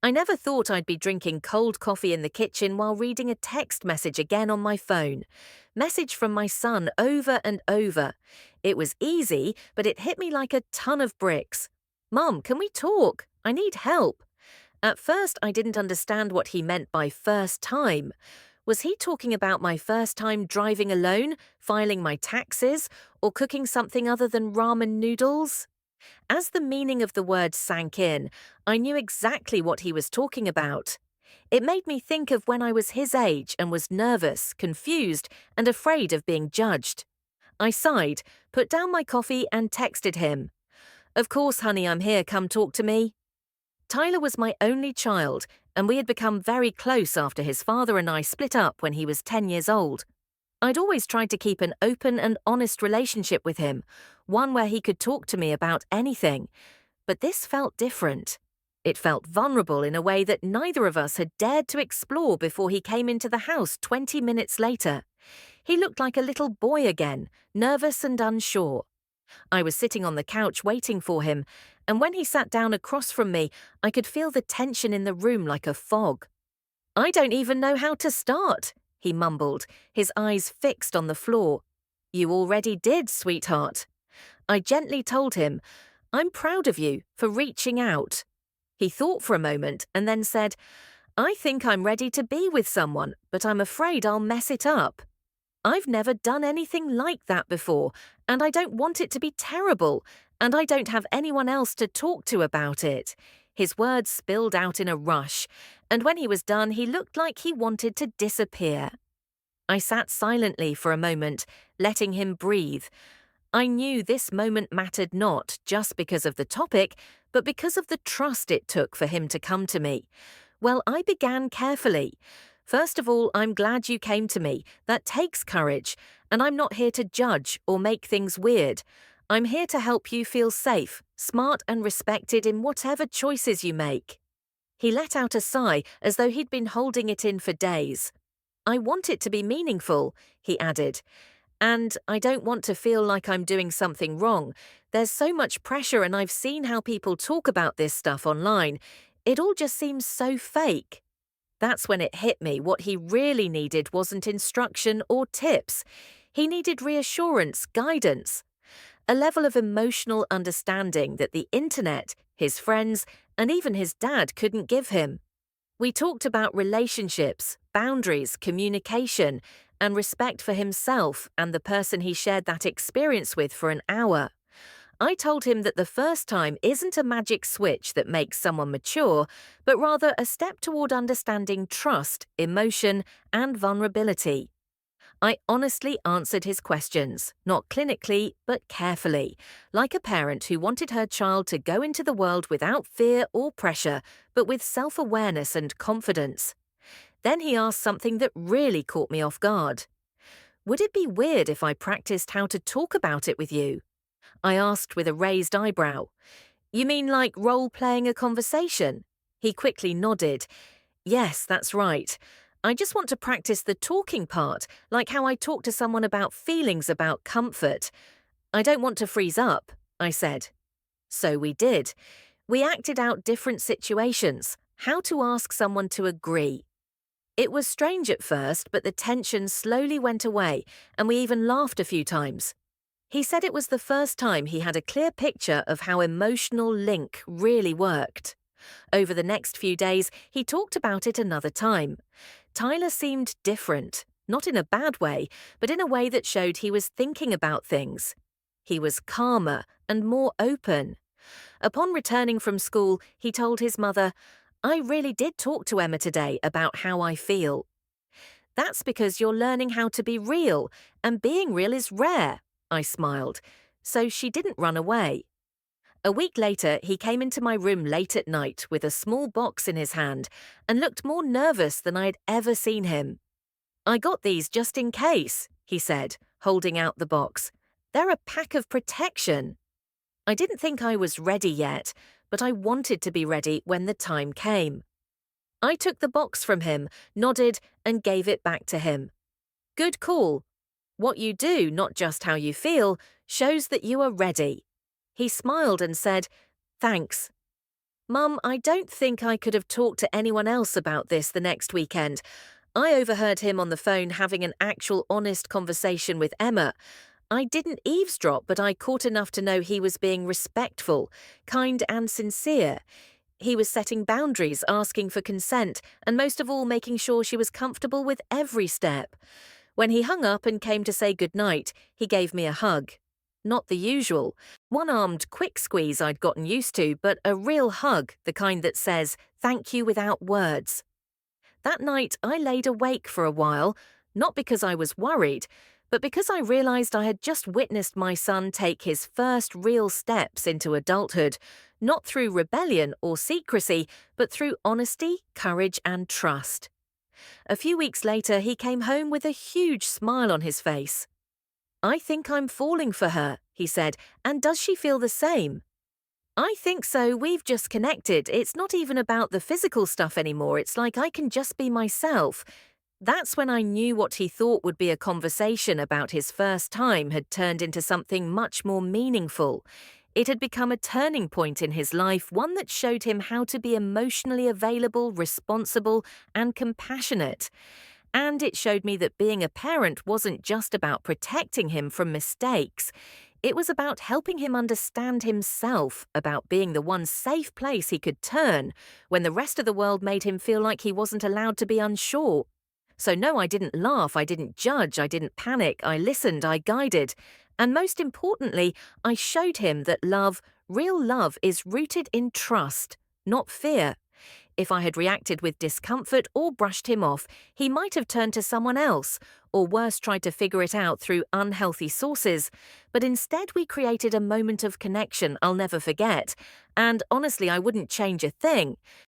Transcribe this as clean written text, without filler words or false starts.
I never thought I'd be drinking cold coffee in the kitchen while reading a text message again on my phone. Message from my son over and over. It was easy, but it hit me like a ton of bricks. Mom, can we talk? I need help. At first, I didn't understand what he meant by first time. Was he talking about my first time driving alone, filing my taxes, or cooking something other than ramen noodles? As the meaning of the word sank in, I knew exactly what he was talking about. It made me think of when I was his age and was nervous, confused, and afraid of being judged. I sighed, put down my coffee, and texted him. Of course, honey, I'm here, come talk to me. Tyler was my only child, and we had become very close after his father and I split up when he was 10 years old. I'd always tried to keep an open and honest relationship with him, one where he could talk to me about anything. But this felt different. It felt vulnerable in a way that neither of us had dared to explore before he came into the house 20 minutes later. He looked like a little boy again, nervous and unsure. I was sitting on the couch waiting for him, and when he sat down across from me, I could feel the tension in the room like a fog. I don't even know how to start, he mumbled, his eyes fixed on the floor. You already did, sweetheart. I gently told him, I'm proud of you for reaching out. He thought for a moment and then said, I think I'm ready to be with someone, but I'm afraid I'll mess it up. I've never done anything like that before, and I don't want it to be terrible, and I don't have anyone else to talk to about it. His words spilled out in a rush, and when he was done, he looked like he wanted to disappear. I sat silently for a moment, letting him breathe. I knew this moment mattered not just because of the topic, but because of the trust it took for him to come to me. Well, I began carefully. First of all, I'm glad you came to me. That takes courage, and I'm not here to judge or make things weird. I'm here to help you feel safe, smart, and respected in whatever choices you make. He let out a sigh as though he'd been holding it in for days. I want it to be meaningful, he added. And I don't want to feel like I'm doing something wrong. There's so much pressure, and I've seen how people talk about this stuff online. It all just seems so fake. That's when it hit me what he really needed wasn't instruction or tips. He needed reassurance, guidance, a level of emotional understanding that the internet, his friends, and even his dad couldn't give him. We talked about relationships, boundaries, communication, and respect for himself and the person he shared that experience with for an hour. I told him that the first time isn't a magic switch that makes someone mature, but rather a step toward understanding trust, emotion, and vulnerability. I honestly answered his questions, not clinically, but carefully, like a parent who wanted her child to go into the world without fear or pressure, but with self-awareness and confidence. Then he asked something that really caught me off guard. Would it be weird if I practiced how to talk about it with you? I asked with a raised eyebrow. You mean like role-playing a conversation? He quickly nodded. Yes, that's right. I just want to practice the talking part, like how I talk to someone about feelings, about comfort. I don't want to freeze up, I said. So we did. We acted out different situations, how to ask someone to agree. It was strange at first, but the tension slowly went away, and we even laughed a few times. He said it was the first time he had a clear picture of how emotional link really worked. Over the next few days, he talked about it another time. Tyler seemed different, not in a bad way, but in a way that showed he was thinking about things. He was calmer and more open. Upon returning from school, he told his mother, I really did talk to Emma today about how I feel. That's because you're learning how to be real, and being real is rare, I smiled, so she didn't run away. A week later, he came into my room late at night with a small box in his hand and looked more nervous than I'd ever seen him. I got these just in case, he said, holding out the box. They're a pack of protection. I didn't think I was ready yet, but I wanted to be ready when the time came. I took the box from him, nodded, and gave it back to him. Good call. What you do, not just how you feel, shows that you are ready. He smiled and said, Thanks. Mum, I don't think I could have talked to anyone else about this the next weekend. I overheard him on the phone having an actual honest conversation with Emma. I didn't eavesdrop, but I caught enough to know he was being respectful, kind, and sincere. He was setting boundaries, asking for consent, and most of all, making sure she was comfortable with every step. When he hung up and came to say goodnight, he gave me a hug. Not the usual, one-armed quick squeeze I'd gotten used to, but a real hug, the kind that says, thank you without words. That night, I laid awake for a while, not because I was worried, but because I realized I had just witnessed my son take his first real steps into adulthood, not through rebellion or secrecy, but through honesty, courage, and trust. A few weeks later, he came home with a huge smile on his face. I think I'm falling for her, he said, and does she feel the same? I think so. We've just connected. It's not even about the physical stuff anymore. It's like I can just be myself. That's when I knew what he thought would be a conversation about his first time had turned into something much more meaningful. It had become a turning point in his life, one that showed him how to be emotionally available, responsible, and compassionate. And it showed me that being a parent wasn't just about protecting him from mistakes. It was about helping him understand himself, about being the one safe place he could turn when the rest of the world made him feel like he wasn't allowed to be unsure. So no, I didn't laugh, I didn't judge, I didn't panic, I listened, I guided. And most importantly, I showed him that love, real love, is rooted in trust, not fear. If I had reacted with discomfort or brushed him off, he might have turned to someone else, or worse, tried to figure it out through unhealthy sources. But instead, we created a moment of connection I'll never forget. And honestly, I wouldn't change a thing,